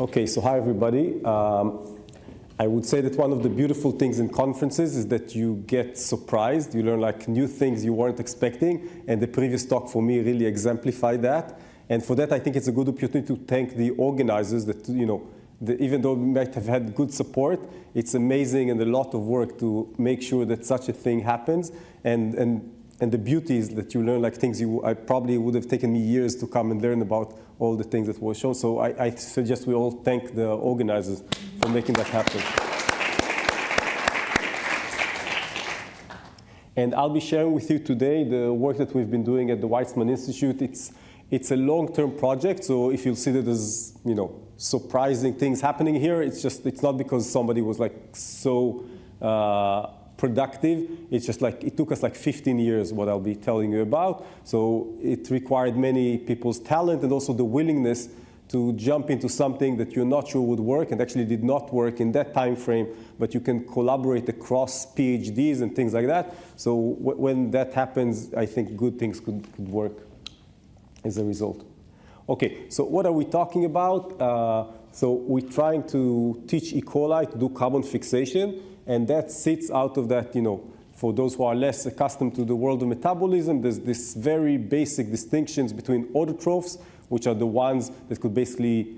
Okay, so hi everybody. I would say that one of the beautiful things in conferences is that you get surprised. You learn like new things you weren't expecting, and the previous talk for me really exemplified that. And for that, I think it's a good opportunity to thank the organizers that, even though we might have had good support, it's amazing and a lot of work to make sure that such a thing happens. And the beauty is that you learn like things I probably would have taken me years to come and learn about all the things that were shown. So I suggest we all thank the organizers for making that happen. And I'll be sharing with you today the work that we've been doing at the Weizmann Institute. It's a long-term project, so if you'll see that there's surprising things happening here, it's not because somebody was like so productive. It's just like it took us like 15 years, what I'll be telling you about. So it required many people's talent and also the willingness to jump into something that you're not sure would work and actually did not work in that time frame, but you can collaborate across PhDs and things like that. So when that happens, I think good things could work as a result. Okay, so what are we talking about? So we're trying to teach E. coli to do carbon fixation, and that sits out of that, for those who are less accustomed to the world of metabolism, there's this very basic distinctions between autotrophs, which are the ones that could basically,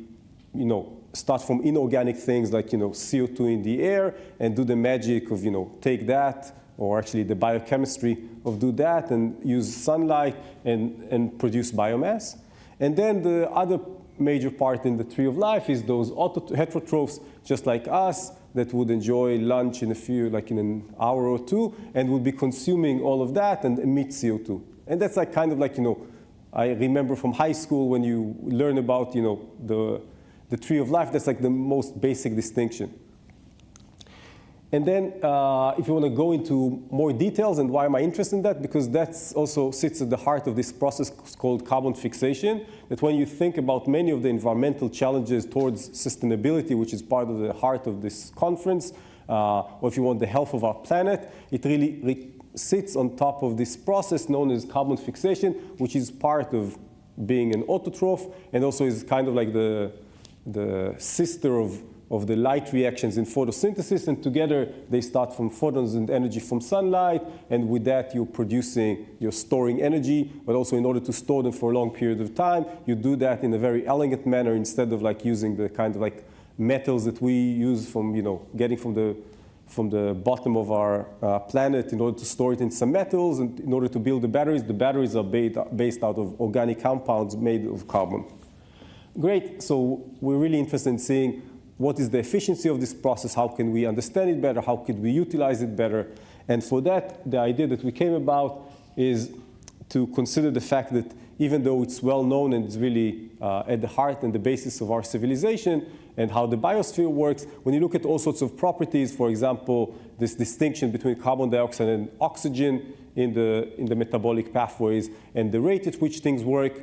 start from inorganic things like, CO2 in the air and do the magic of, take that, or actually the biochemistry of do that and use sunlight and produce biomass. And then the other major part in the tree of life is those heterotrophs, just like us, that would enjoy lunch in an hour or two, and would be consuming all of that and emit CO2. And that's like kind of like, I remember from high school when you learn about, the tree of life, that's like the most basic distinction. And then if you want to go into more details, and why am I interested in that? Because that also sits at the heart of this process called carbon fixation, that when you think about many of the environmental challenges towards sustainability, which is part of the heart of this conference, or if you want the health of our planet, it really sits on top of this process known as carbon fixation, which is part of being an autotroph, and also is kind of like the sister of the light reactions in photosynthesis, and together they start from photons and energy from sunlight, and with that you're storing energy, but also in order to store them for a long period of time, you do that in a very elegant manner instead of like using the kind of like metals that we use from, getting from the bottom of our planet in order to store it in some metals, and in order to build the batteries are based out of organic compounds made of carbon. Great, so we're really interested in seeing what is the efficiency of this process, how can we understand it better, how could we utilize it better. And for that, the idea that we came about is to consider the fact that even though it's well known and it's really at the heart and the basis of our civilization and how the biosphere works, when you look at all sorts of properties, for example, this distinction between carbon dioxide and oxygen in the metabolic pathways and the rate at which things work,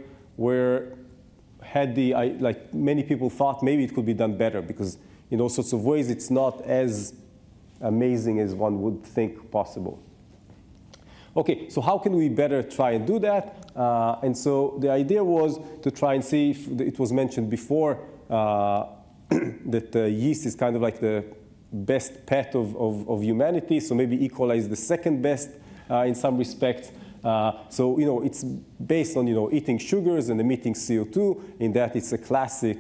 like many people thought maybe it could be done better, because in all sorts of ways it's not as amazing as one would think possible. Okay, so how can we better try and do that? And so the idea was to try and see if it was mentioned before that yeast is kind of like the best pet of humanity. So maybe E. coli is the second best in some respects. So it's based on eating sugars and emitting CO2. In that, it's a classic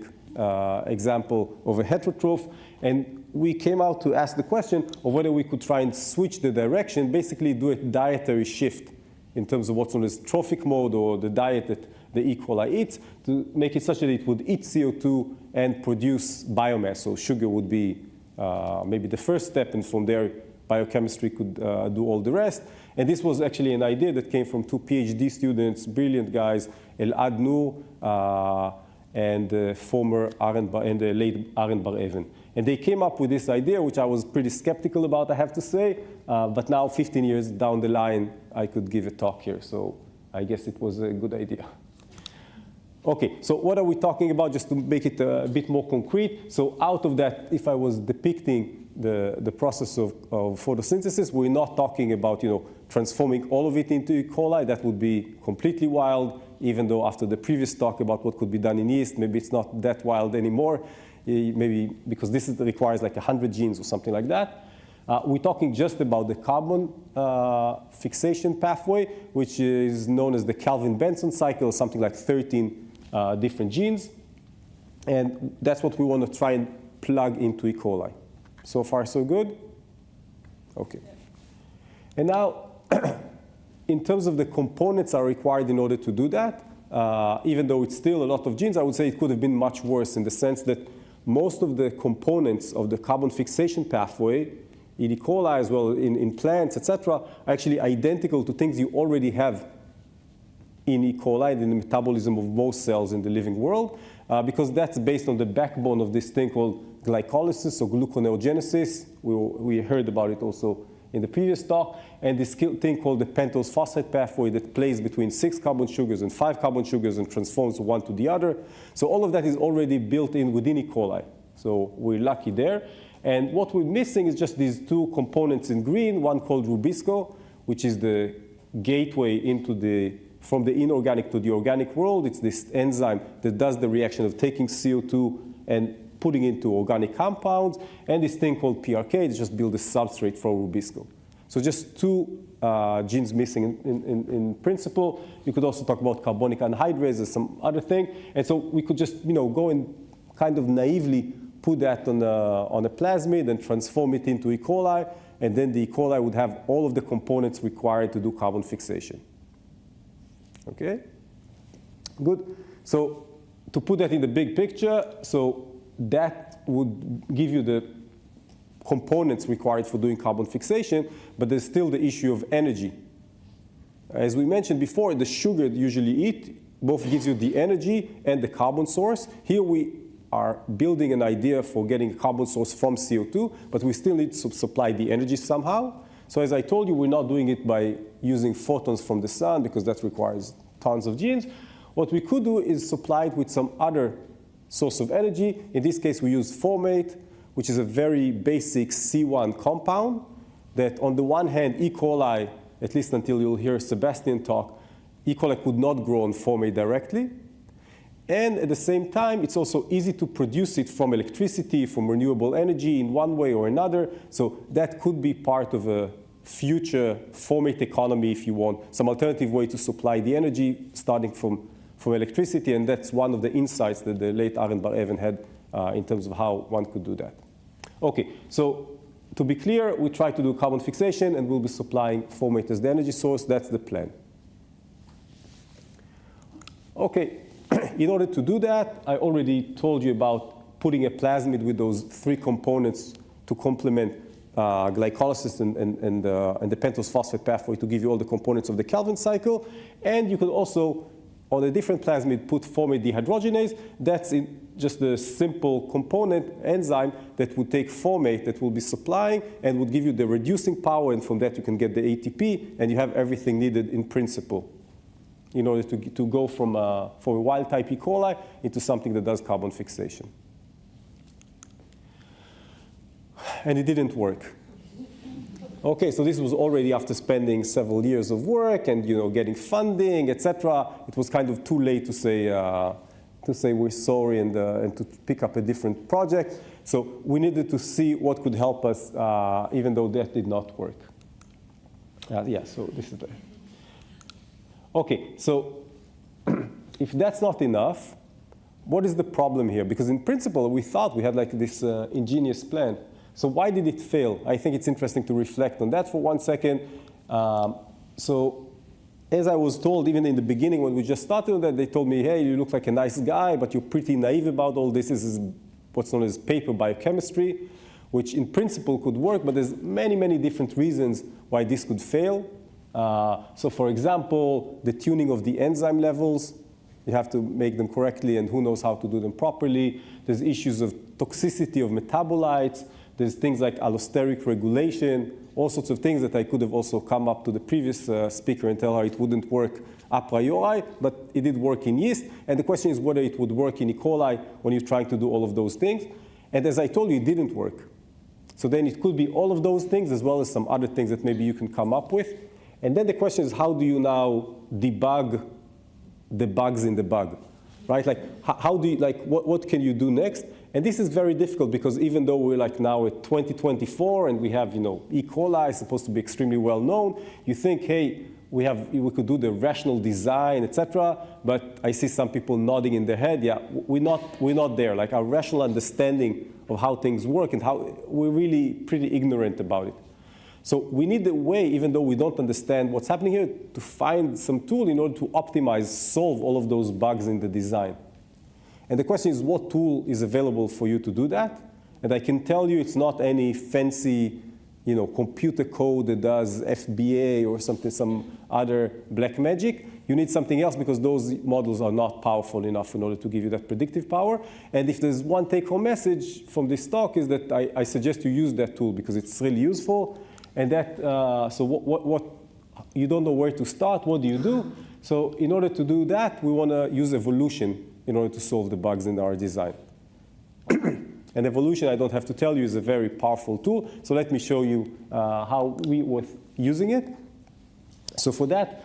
example of a heterotroph. And we came out to ask the question of whether we could try and switch the direction, basically do a dietary shift in terms of what's known as trophic mode, or the diet that the E. coli eats, to make it such that it would eat CO2 and produce biomass. So sugar would be maybe the first step, and from there biochemistry could do all the rest. And this was actually an idea that came from two PhD students, brilliant guys, Elad Noor and the late Aaron Bar-Even. And they came up with this idea, which I was pretty skeptical about, I have to say. But now, 15 years down the line, I could give a talk here. So I guess it was a good idea. Okay, so what are we talking about, just to make it a bit more concrete? So out of that, if I was depicting the process of photosynthesis, we're not talking about transforming all of it into E. coli, that would be completely wild, even though after the previous talk about what could be done in yeast, maybe it's not that wild anymore, maybe because this requires like 100 genes or something like that. We're talking just about the carbon fixation pathway, which is known as the Calvin-Benson cycle, something like 13 different genes. And that's what we want to try and plug into E. coli. So far, so good? Okay. And now, in terms of the components are required in order to do that, even though it's still a lot of genes, I would say it could have been much worse in the sense that most of the components of the carbon fixation pathway, in E. coli as well in plants, etc., are actually identical to things you already have in E. coli and in the metabolism of most cells in the living world, because that's based on the backbone of this thing called glycolysis or gluconeogenesis. We heard about it also in the previous talk, and this thing called the pentose phosphate pathway that plays between 6 carbon sugars and 5 carbon sugars and transforms one to the other. So all of that is already built in within E. coli. So we're lucky there. And what we're missing is just these two components in green, one called rubisco, which is the gateway into from the inorganic to the organic world. It's this enzyme that does the reaction of taking CO2 and putting into organic compounds, and this thing called PRK is just build a substrate for rubisco. So just two genes missing in principle. You could also talk about carbonic anhydrase as some other thing. And so we could just go and kind of naively put that on a plasmid and transform it into E. coli, and then the E. coli would have all of the components required to do carbon fixation. Okay? Good. So to put that in the big picture, so that would give you the components required for doing carbon fixation, but there's still the issue of energy. As we mentioned before, the sugar you usually eat both gives you the energy and the carbon source. Here we are building an idea for getting a carbon source from CO2, but we still need to supply the energy somehow. So as I told you, we're not doing it by using photons from the sun because that requires tons of genes. What we could do is supply it with some other source of energy. In this case, we use formate, which is a very basic C1 compound that on the one hand, E. coli, at least until you'll hear Sebastian talk, E. coli could not grow on formate directly. And at the same time, it's also easy to produce it from electricity, from renewable energy in one way or another. So that could be part of a future formate economy, if you want, some alternative way to supply the energy starting from electricity. And that's one of the insights that the late Aaron Bar-Even had in terms of how one could do that. Okay, so to be clear, we try to do carbon fixation, and we'll be supplying formate as the energy source. That's the plan. Okay. In order to do that, I already told you about putting a plasmid with those three components to complement glycolysis and the pentose phosphate pathway to give you all the components of the Calvin cycle. And you could also, on a different plasmid, put formate dehydrogenase. That's just a simple component enzyme that would take formate that will be supplying and would give you the reducing power, and from that you can get the ATP, and you have everything needed in principle in order to go from a wild-type E. coli into something that does carbon fixation. And it didn't work. Okay, so this was already after spending several years of work and getting funding, etc. It was kind of too late to say we're sorry and to pick up a different project. So we needed to see what could help us, even though that did not work. Yeah, so this is the. Okay, so if that's not enough, what is the problem here? Because in principle, we thought we had like this ingenious plan. So why did it fail? I think it's interesting to reflect on that for 1 second. So as I was told, even in the beginning when we just started on that, they told me, hey, you look like a nice guy, but you're pretty naive about all this. This is what's known as paper biochemistry, which in principle could work, but there's many, many different reasons why this could fail. So for example, the tuning of the enzyme levels, you have to make them correctly, and who knows how to do them properly. There's issues of toxicity of metabolites. There's things like allosteric regulation, all sorts of things that I could have also come up to the previous speaker and tell her it wouldn't work a priori, but it did work in yeast. And the question is whether it would work in E. coli when you're trying to do all of those things. And as I told you, it didn't work. So then it could be all of those things as well as some other things that maybe you can come up with. And then the question is, how do you now debug the bugs in the bug, right? Like, how do you, like, what can you do next? And this is very difficult because even though we're like now at 2024 and we have, E. coli supposed to be extremely well known, you think, hey, we could do the rational design, etc. But I see some people nodding in their head. Yeah, we're not there. Like our rational understanding of how things work and how we're really pretty ignorant about it. So we need a way, even though we don't understand what's happening here, to find some tool in order to optimize, solve all of those bugs in the design. And the question is, what tool is available for you to do that? And I can tell you it's not any fancy, computer code that does FBA or something, some other black magic. You need something else because those models are not powerful enough in order to give you that predictive power. And if there's one take-home message from this talk is that I suggest you use that tool because it's really useful. And that, so what you don't know where to start, what do you do? So in order to do that, we want to use evolution in order to solve the bugs in our design. And evolution, I don't have to tell you, is a very powerful tool. So let me show you how we were using it. So for that,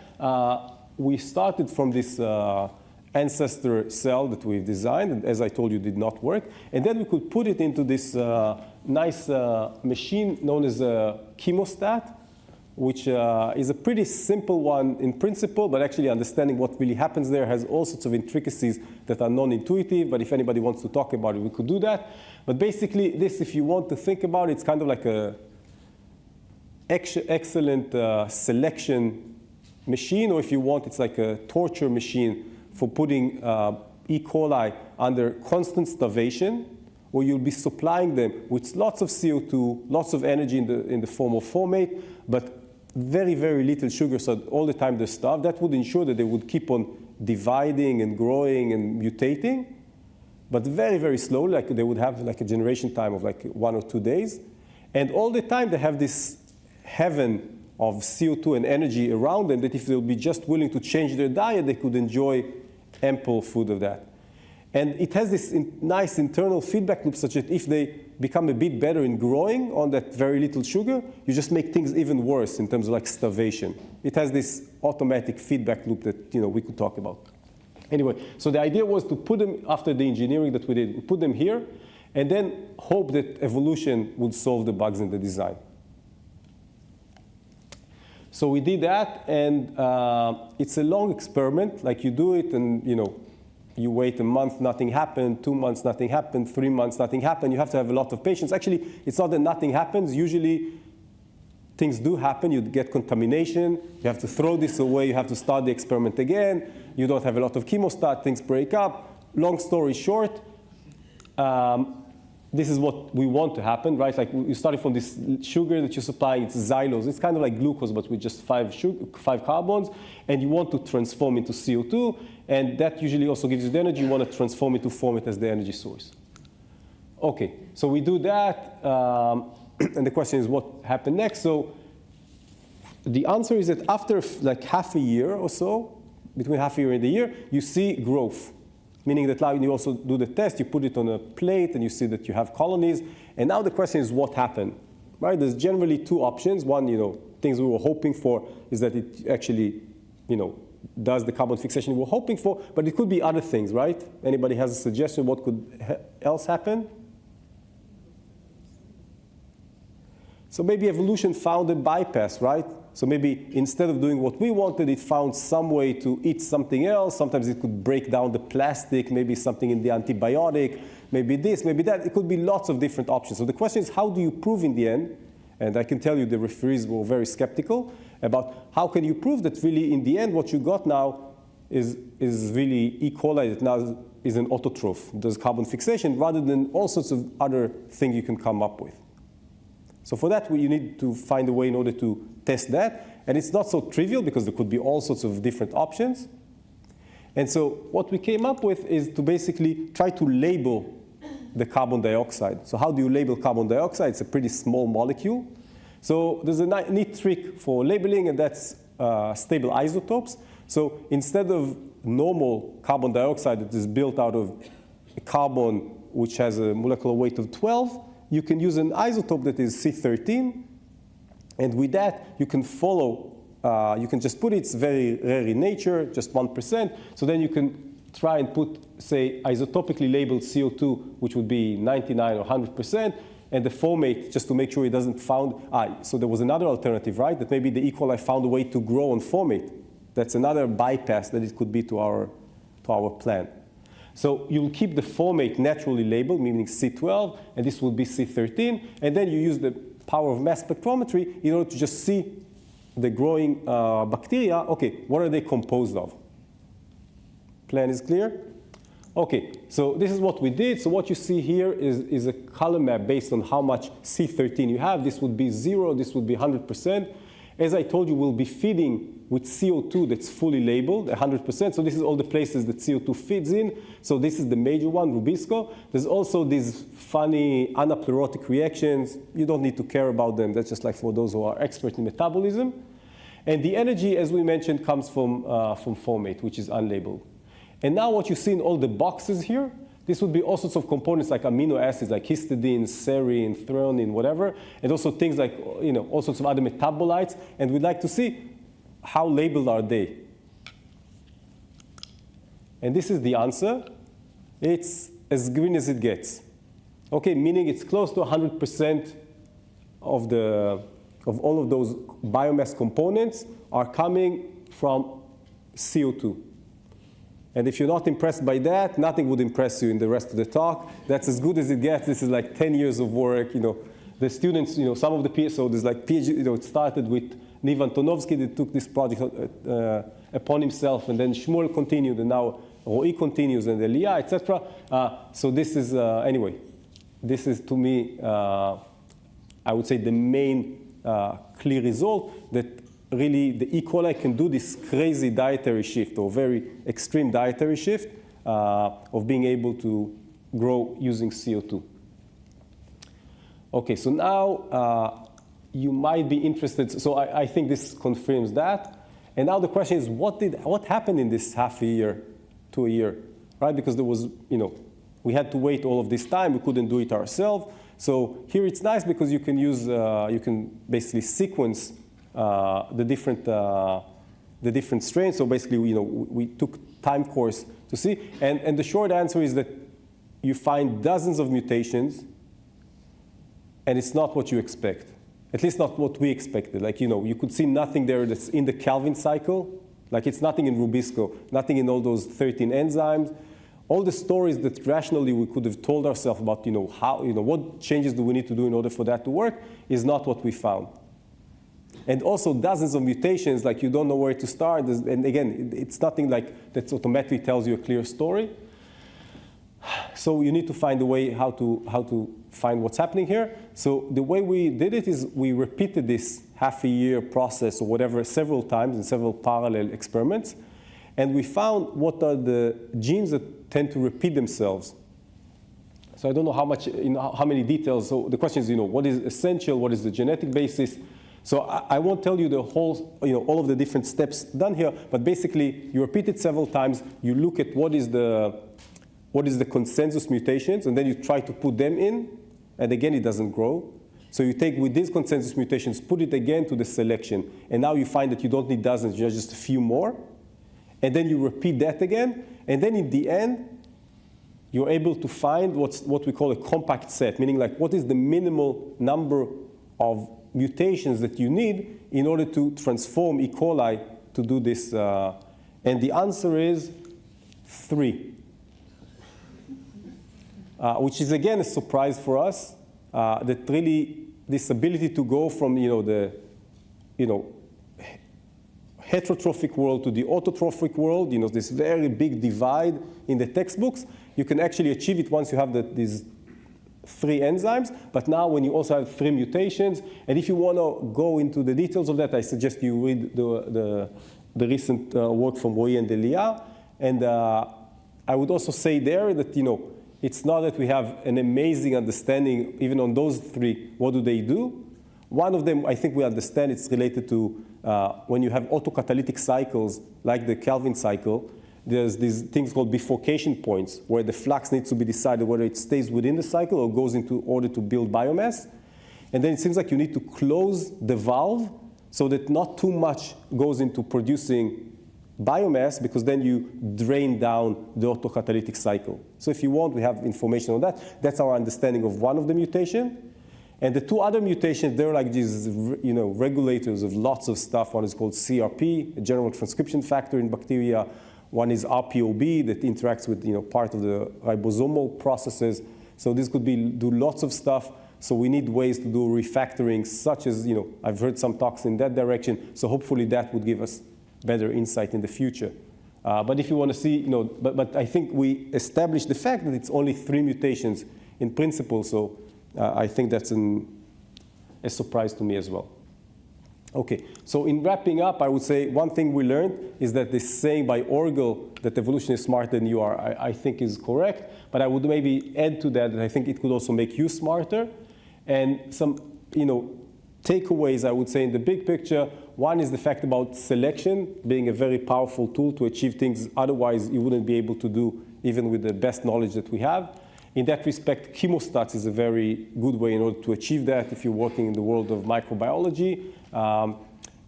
we started from this ancestor cell that we've designed, and as I told you, did not work. And then we could put it into this nice machine known as a chemostat, which is a pretty simple one in principle, but actually understanding what really happens there has all sorts of intricacies that are non-intuitive. But if anybody wants to talk about it, we could do that. But basically, this, if you want to think about it, it's kind of like a excellent selection machine, or if you want, it's like a torture machine for putting E. coli under constant starvation, where you'll be supplying them with lots of CO2, lots of energy in the form of fomate, but very, very little sugar, so all the time they're starved. That would ensure that they would keep on dividing and growing and mutating, but very, very slowly, like they would have like a generation time of like 1 or 2 days. And all the time they have this heaven of CO2 and energy around them that if they'll be just willing to change their diet, they could enjoy ample food of that. And it has this nice internal feedback loop such that if they become a bit better in growing on that very little sugar, you just make things even worse in terms of like starvation. It has this automatic feedback loop that we could talk about. Anyway, so the idea was to put them, after the engineering that we did, we put them here and then hope that evolution would solve the bugs in the design. So we did that, and it's a long experiment. Like you do it and you wait a month, nothing happened, 2 months, nothing happened, 3 months, nothing happened. You have to have a lot of patience. Actually, it's not that nothing happens. Usually, things do happen. You get contamination. You have to throw this away. You have to start the experiment again. You don't have a lot of chemostat. Things break up. Long story short, this is what we want to happen, right? Like you started from this sugar that you're supplying, it's xylose. It's kind of like glucose, but with just 5 carbons. And you want to transform into CO2. And that usually also gives you the energy. You want to transform it to form it as the energy source. OK, so we do that. And the question is, what happened next? So the answer is that after like half a year or so, between half a year and a year, you see growth. Meaning that now you also do the test, you put it on a plate, and you see that you have colonies. And now the question is, what happened? Right? There's generally 2 options. One, things we were hoping for is that it actually, does the carbon fixation we were hoping for. But it could be other things, right? Anybody has a suggestion what could else happen? So maybe evolution found a bypass, right? So maybe instead of doing what we wanted, it found some way to eat something else. Sometimes it could break down the plastic, maybe something in the antibiotic, maybe this, maybe that. It could be lots of different options. So the question is, how do you prove in the end? And I can tell you the referees were very skeptical about how can you prove that really in the end what you got now is really E. coli that now is an autotroph, does carbon fixation, rather than all sorts of other things you can come up with. So for that, you need to find a way in order to test that. And it's not so trivial because there could be all sorts of different options. And so what we came up with is to basically try to label the carbon dioxide. So how do you label carbon dioxide? It's a pretty small molecule. So there's a neat trick for labeling, and that's stable isotopes. So instead of normal carbon dioxide that is built out of a carbon which has a molecular weight of 12, you can use an isotope that is C13. And with that, you can follow you can just put it. It's very rare in nature, just 1%. So then you can try and put, say, isotopically labeled CO2, which would be 99 or 100%, and the formate, just to make sure it doesn't found. So there was another alternative, right? That maybe the E. coli found a way to grow on formate. That's another bypass that it could be to our plan. So you'll keep the formate naturally labeled, meaning C12, and this will be C13, and then you use the power of mass spectrometry in order to just see the growing bacteria. Okay, what are they composed of? Plan is clear? Okay, so this is what we did. So what you see here is a color map based on how much C13 you have. This would be 0, this would be 100%. As I told you, we'll be feeding with CO2 that's fully labeled, 100%. So this is all the places that CO2 feeds in. So this is the major one, Rubisco. There's also these funny anaplerotic reactions. You don't need to care about them. That's just like for those who are expert in metabolism. And the energy, as we mentioned, comes from formate, which is unlabeled. And now what you see in all the boxes here, this would be all sorts of components like amino acids, like histidine, serine, threonine, whatever, and also things like, all sorts of other metabolites. And we'd like to see how labeled are they. And this is the answer. It's as green as it gets. Okay, meaning it's close to 100% of all of those biomass components are coming from CO2. And if you're not impressed by that, nothing would impress you in the rest of the talk. That's as good as it gets. This is like 10 years of work. The students, some of the PhD, there's like PhD, it started with Niv Antonovsky that took this project upon himself, and then Shmuel continued, and now Ro'i continues, and Elia, etc. So this is, anyway, this is to me, I would say the main clear result that really the E. coli can do this crazy dietary shift, or very extreme dietary shift of being able to grow using CO2. Okay, so now you might be interested. So I think this confirms that. And now the question is, what happened in this half a year to a year, right? Because there was, we had to wait all of this time. We couldn't do it ourselves. So here it's nice because you can use, you can basically sequence the different strains. So basically, we took time course to see. And the short answer is that you find dozens of mutations, and it's not what you expect. At least not what we expected. Like, you could see nothing there that's in the Calvin cycle. Like, it's nothing in Rubisco, nothing in all those 13 enzymes. All the stories that rationally we could have told ourselves about, how, what changes do we need to do in order for that to work, is not what we found. And also dozens of mutations, like you don't know where to start. And again, it's nothing like that automatically tells you a clear story. So you need to find a way how to find what's happening here. So the way we did it is we repeated this half a year process or whatever several times in several parallel experiments. And we found what are the genes that tend to repeat themselves. So I don't know how much, how many details. So the question is, what is essential? What is the genetic basis? So I won't tell you the whole, all of the different steps done here. But basically, you repeat it several times. You look at what is the consensus mutations, and then you try to put them in. And again, it doesn't grow. So you take with these consensus mutations, put it again to the selection. And now you find that you don't need dozens, just a few more. And then you repeat that again. And then in the end, you're able to find what we call a compact set, meaning like what is the minimal number of mutations that you need in order to transform E. coli to do this. And the answer is 3. Which is again a surprise for us, that really this ability to go from the heterotrophic world to the autotrophic world, this very big divide in the textbooks, you can actually achieve it once you have these 3 enzymes. But now when you also have 3 mutations, and if you want to go into the details of that, I suggest you read the recent work from Ro'i and Elia. And I would also say there that it's not that we have an amazing understanding, even on those 3, what do they do? One of them, I think we understand, it's related to when you have autocatalytic cycles, like the Calvin cycle, there's these things called bifurcation points, where the flux needs to be decided whether it stays within the cycle or goes into order to build biomass. And then it seems like you need to close the valve so that not too much goes into producing biomass, because then you drain down the autocatalytic cycle. So if you want, we have information on that. That's our understanding of one of the mutations. And the two other mutations, they're like these, regulators of lots of stuff. One is called CRP, a general transcription factor in bacteria. One is RPOB that interacts with, part of the ribosomal processes. So this could do lots of stuff. So we need ways to do refactoring, such as, I've heard some talks in that direction. So hopefully that would give us better insight in the future. But if you want to see, but I think we established the fact that it's only 3 mutations in principle. So I think that's a surprise to me as well. Okay, so in wrapping up, I would say one thing we learned is that this saying by Orgel that evolution is smarter than you are, I think is correct. But I would maybe add to that I think it could also make you smarter. And some, takeaways, I would say, in the big picture. One is the fact about selection being a very powerful tool to achieve things otherwise you wouldn't be able to do even with the best knowledge that we have. In that respect, chemostats is a very good way in order to achieve that if you're working in the world of microbiology.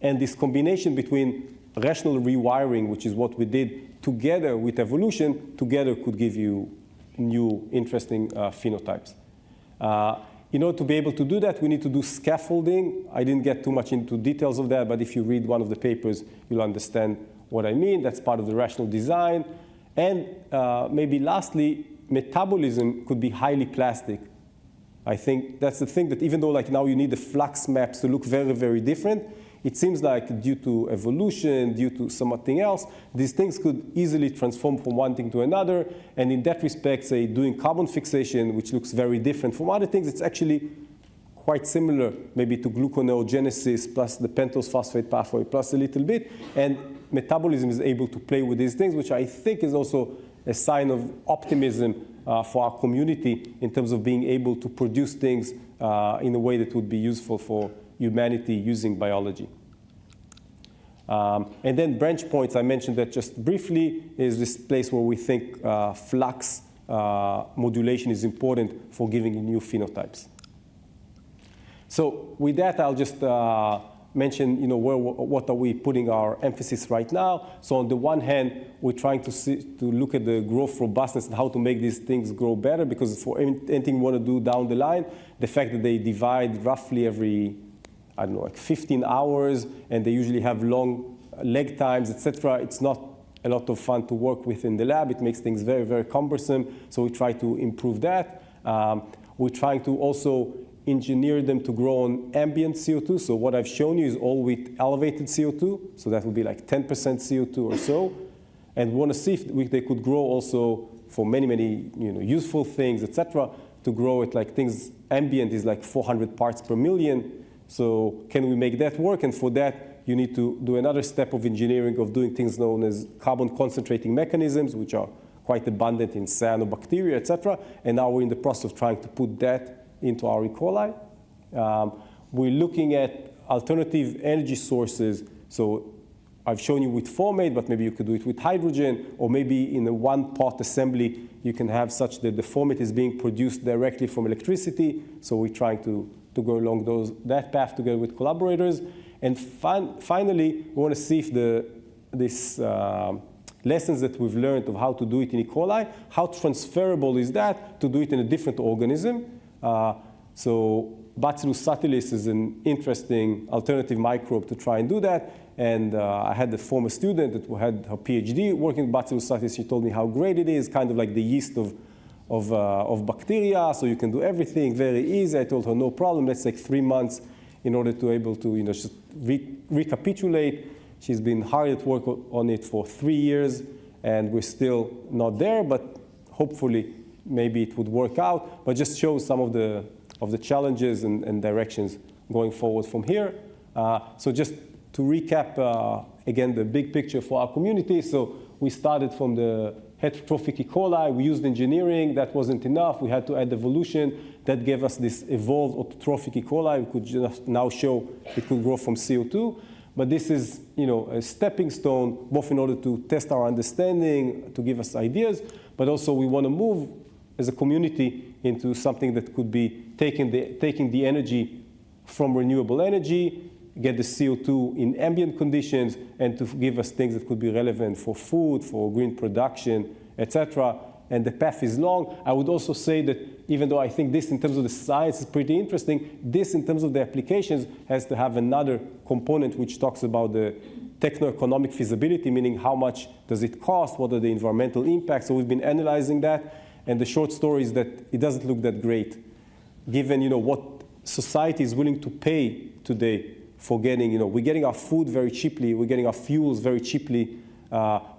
And this combination between rational rewiring, which is what we did, together with evolution, together could give you new, interesting phenotypes. In order to be able to do that, we need to do scaffolding. I didn't get too much into details of that, but if you read one of the papers, you'll understand what I mean. That's part of the rational design. And maybe lastly, metabolism could be highly plastic. I think that's the thing, that even though like now you need the flux maps to look very, very different, it seems like due to evolution, due to something else, these things could easily transform from one thing to another. And in that respect, say, doing carbon fixation, which looks very different from other things, it's actually quite similar maybe to gluconeogenesis plus the pentose phosphate pathway plus a little bit. And metabolism is able to play with these things, which I think is also a sign of optimism for our community in terms of being able to produce things in a way that would be useful for humanity using biology. And then branch points, I mentioned that just briefly, is this place where we think flux modulation is important for giving new phenotypes. So with that, I'll just mention, what are we putting our emphasis right now. So on the one hand, we're trying to look at the growth robustness and how to make these things grow better, because for anything we want to do down the line, the fact that they divide roughly every, I don't know, like 15 hours, and they usually have long leg times, etc. It's not a lot of fun to work with in the lab. It makes things very, very cumbersome. So we try to improve that. We're trying to also engineer them to grow on ambient CO2. So what I've shown you is all with elevated CO2. So that would be like 10% CO2 or so. And we want to see if they could grow also for many, many useful things, etc. To grow it like things, ambient is like 400 parts per million. So can we make that work? And for that, you need to do another step of engineering of doing things known as carbon concentrating mechanisms, which are quite abundant in cyanobacteria, etc. And now we're in the process of trying to put that into our E. coli. We're looking at alternative energy sources. So I've shown you with formate, but maybe you could do it with hydrogen, or maybe in a one-pot assembly, you can have such that the formate is being produced directly from electricity. So we're trying to go along that path together with collaborators. And finally, we want to see if these lessons that we've learned of how to do it in E. coli, how transferable is that to do it in a different organism. So Bacillus subtilis is an interesting alternative microbe to try and do that. And I had a former student that had her PhD working with Bacillus subtilis. She told me how great it is, kind of like the yeast of bacteria. So you can do everything very easy. I told her, no problem. Let's take 3 months in order to able to just recapitulate. She's been hard at work on it for 3 years, and we're still not there. But hopefully, maybe it would work out. But just shows some of the challenges and directions going forward from here. So just to recap, again, the big picture for our community. So we started from the heterotrophic E. coli. We used engineering. That wasn't enough. We had to add evolution. That gave us this evolved autotrophic E. coli. We could just now show it could grow from CO2. But this is, a stepping stone, both in order to test our understanding, to give us ideas, but also we want to move as a community into something that could be taking the energy from renewable energy, get the CO2 in ambient conditions and to give us things that could be relevant for food, for green production, etc. And the path is long. I would also say that even though I think this in terms of the science is pretty interesting, this in terms of the applications has to have another component which talks about the techno-economic feasibility, meaning how much does it cost, what are the environmental impacts. So we've been analyzing that, and the short story is that it doesn't look that great, given what society is willing to pay today for getting, we're getting our food very cheaply, we're getting our fuels very cheaply,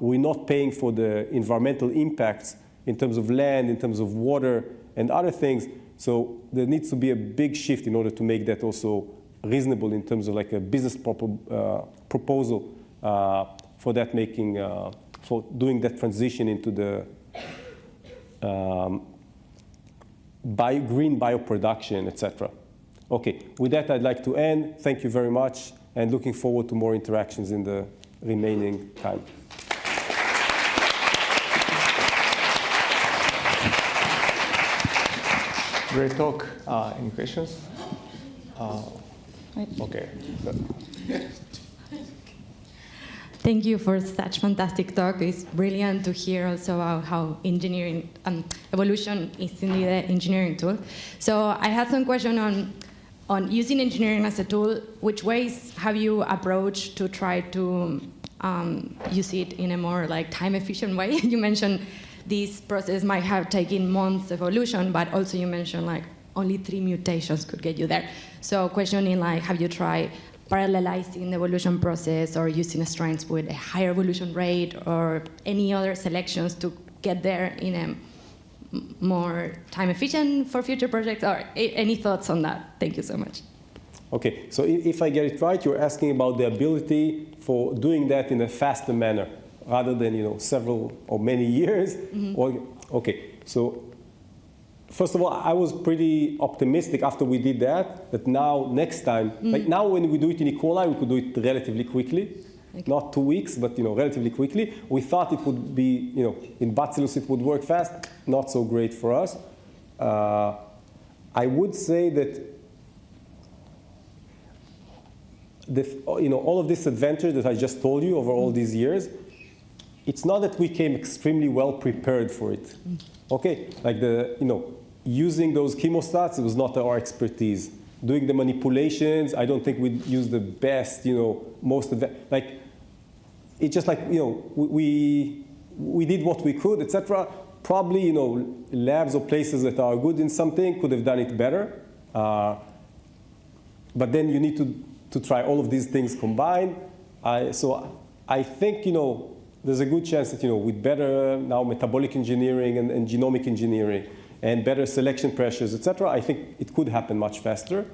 we're not paying for the environmental impacts in terms of land, in terms of water, and other things. So there needs to be a big shift in order to make that also reasonable in terms of like a business proposal for that for doing that transition into the green bioproduction, etc. Okay, with that I'd like to end. Thank you very much, and looking forward to more interactions in the remaining time. Great talk. Any questions? Okay. Thank you for such fantastic talk. It's brilliant to hear also about how engineering evolution is indeed an engineering tool. So I had some question on using engineering as a tool. Which ways have you approached to try to use it in a more like time-efficient way? You mentioned this process might have taken months of evolution, but also you mentioned like only 3 mutations could get you there. So questioning like, have you tried parallelizing the evolution process or using strains with a higher evolution rate or any other selections to get there in a more time efficient for future projects, or any thoughts on that? Thank you so much. Okay, so if I get it right, you're asking about the ability for doing that in a faster manner rather than several or many years. Mm-hmm. Okay, so first of all, I was pretty optimistic after we did that now next time, like now when we do it in E. coli, we could do it relatively quickly. Okay. Not 2 weeks, but relatively quickly. We thought it would be, in Bacillus it would work fast. Not so great for us. I would say that all of this adventure that I just told you over all these years, it's not that we came extremely well prepared for it. Okay, like using those chemostats, it was not our expertise. Doing the manipulations, I don't think we'd use the best, most of that. Like, it's just like, we did what we could, etc. Probably, labs or places that are good in something could have done it better. But then you need to try all of these things combined. So I think, there's a good chance that, with better now metabolic engineering and genomic engineering and better selection pressures, etc., I think it could happen much faster.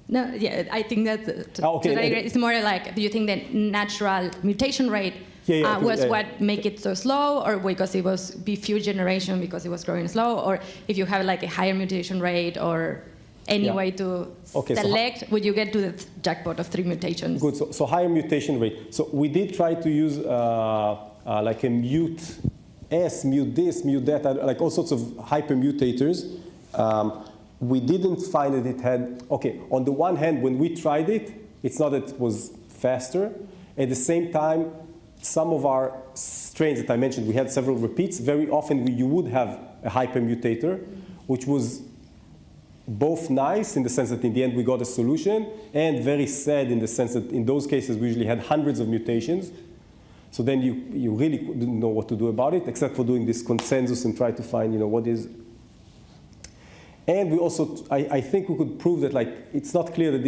No, yeah, I think that it's more like, do you think the natural mutation rate was what make it so slow, or because it was few generation because it was growing slow, or if you have like a higher mutation rate or any way to select, would you get to the jackpot of 3 mutations? Good, so higher mutation rate. So we did try to use like a mute S, mute this, mute that, like all sorts of hypermutators. We didn't find that it had, on the one hand, when we tried it, it's not that it was faster. At the same time, some of our strains that I mentioned, we had several repeats. Very often you would have a hypermutator, which was both nice in the sense that in the end we got a solution, and very sad in the sense that in those cases we usually had hundreds of mutations. So then you really didn't know what to do about it, except for doing this consensus and try to find what is. And we also, I think we could prove that it's not clear that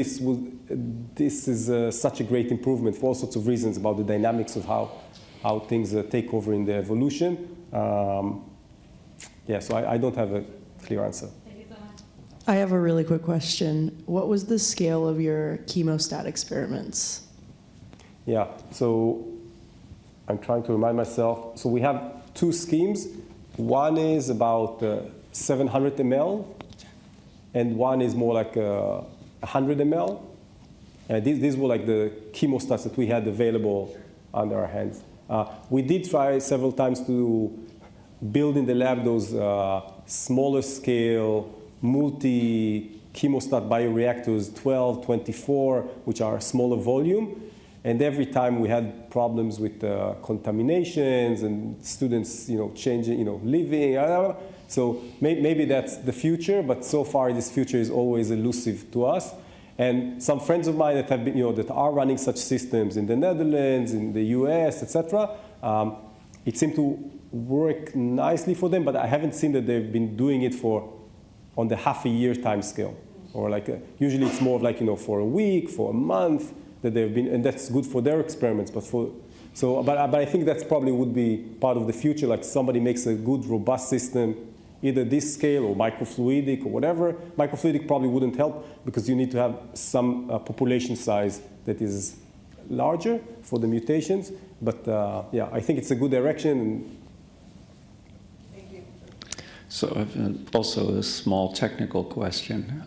this is such a great improvement for all sorts of reasons about the dynamics of how things take over in the evolution. So I don't have a clear answer. I have a really quick question. What was the scale of your chemostat experiments? Yeah, so I'm trying to remind myself. So we have 2 schemes. One is about 700 ml, and one is more like 100 ml. These were like the chemostats that we had available under our hands. We did try several times to build in the lab those smaller scale multi chemostat bioreactors 12, 24, which are smaller volume. And every time we had problems with contaminations and students, changing, leaving. So maybe that's the future, but so far this future is always elusive to us. And some friends of mine that have been, that are running such systems in the Netherlands, in the US, etc., it seemed to work nicely for them, but I haven't seen that they've been doing it on the half a year time scale, or usually it's more of for a week, for a month that they've been, and that's good for their experiments. But I think that's probably would be part of the future. Like somebody makes a good, robust system, either this scale or microfluidic or whatever. Microfluidic probably wouldn't help because you need to have some population size that is larger for the mutations. But yeah, I think it's a good direction. Thank you. So I have also a small technical question,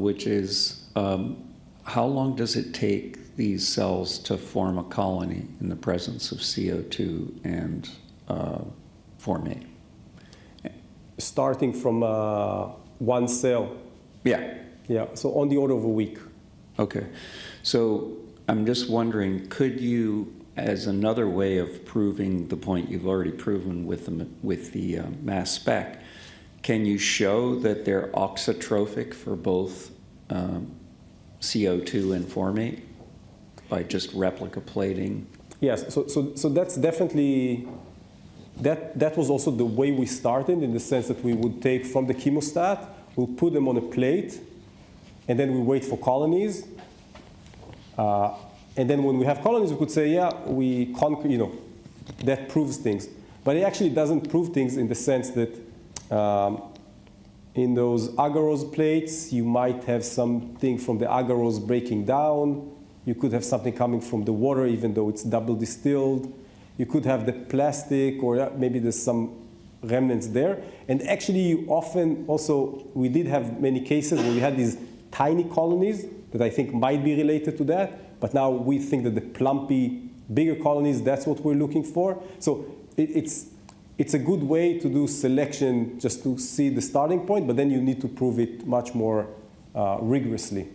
which is how long does it take these cells to form a colony in the presence of CO2 and formate? Starting from one cell. Yeah. Yeah, so on the order of a week. Okay. So I'm just wondering, could you, as another way of proving the point you've already proven with the mass spec, can you show that they're auxotrophic for both CO2 and formate by just replica plating? Yes, so that's definitely, that was also the way we started, in the sense that we would take from the chemostat, we'll put them on a plate, and then we wait for colonies. And then when we have colonies, we could say, yeah, that proves things. But it actually doesn't prove things in the sense that in those agarose plates, you might have something from the agarose breaking down. You could have something coming from the water, even though it's double distilled. You could have the plastic, or maybe there's some remnants there. And actually, you often also, we did have many cases where we had these tiny colonies that I think might be related to that. But now we think that the plumpy, bigger colonies, that's what we're looking for. So it's a good way to do selection just to see the starting point, but then you need to prove it much more rigorously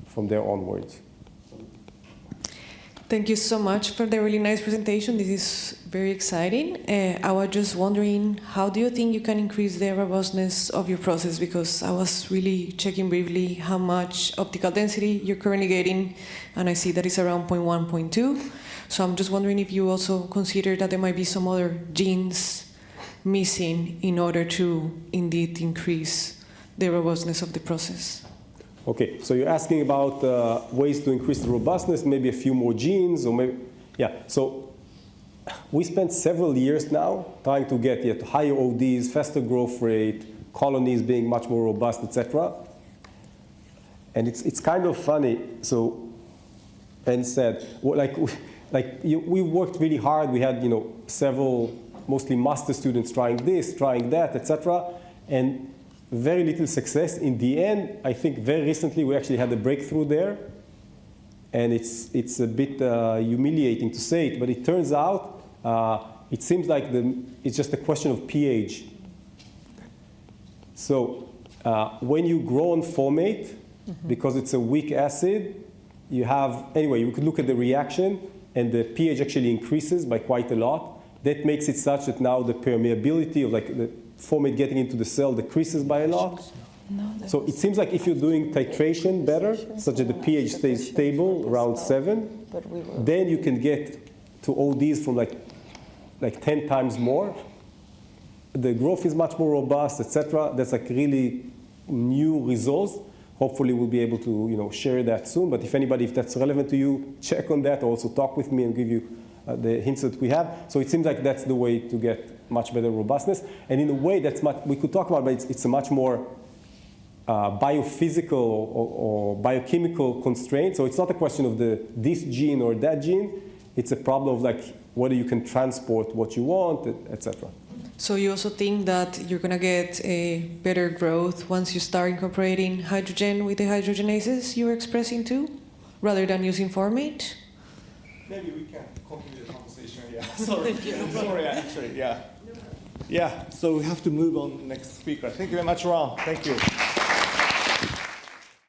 from there onwards. Thank you so much for the really nice presentation. This is very exciting. I was just wondering, how do you think you can increase the robustness of your process? Because I was really checking briefly how much optical density you're currently getting, and I see that it's around 0.1, 0.2. So I'm just wondering if you also consider that there might be some other genes missing in order to indeed increase the robustness of the process. Okay, so you're asking about ways to increase the robustness, maybe a few more genes, or maybe, yeah. So we spent several years now trying to get higher ODs, faster growth rate, colonies being much more robust, etc. And it's kind of funny. So, Ben said, we worked really hard. We had several, mostly master students trying this, trying that, etc. And very little success. In the end, I think very recently we actually had a breakthrough there. And it's a bit humiliating to say it, but it turns out it seems like it's just a question of pH. So when you grow on formate, because it's a weak acid, you could look at the reaction, and the pH actually increases by quite a lot. That makes it such that now the permeability of the formate getting into the cell decreases by a lot. So it seems like if you're doing titration better, such that the pH stays stable around 7, then you can get to ODs from like 10 times more. The growth is much more robust, etc. That's really new results. Hopefully we'll be able to share that soon. But if that's relevant to you, check on that, or also talk with me and give you the hints that we have. So it seems like that's the way to get much better robustness. And in a way, we could talk about, but it's a much more biophysical or biochemical constraint. So it's not a question of this gene or that gene. It's a problem of whether you can transport what you want, etc. So you also think that you're going to get a better growth once you start incorporating hydrogen with the hydrogenases you're expressing too, rather than using formate? Maybe we can continue the conversation. Yeah. Sorry. Sorry, actually, yeah. Yeah, so we have to move on to the next speaker. Thank you very much, Ron. Thank you.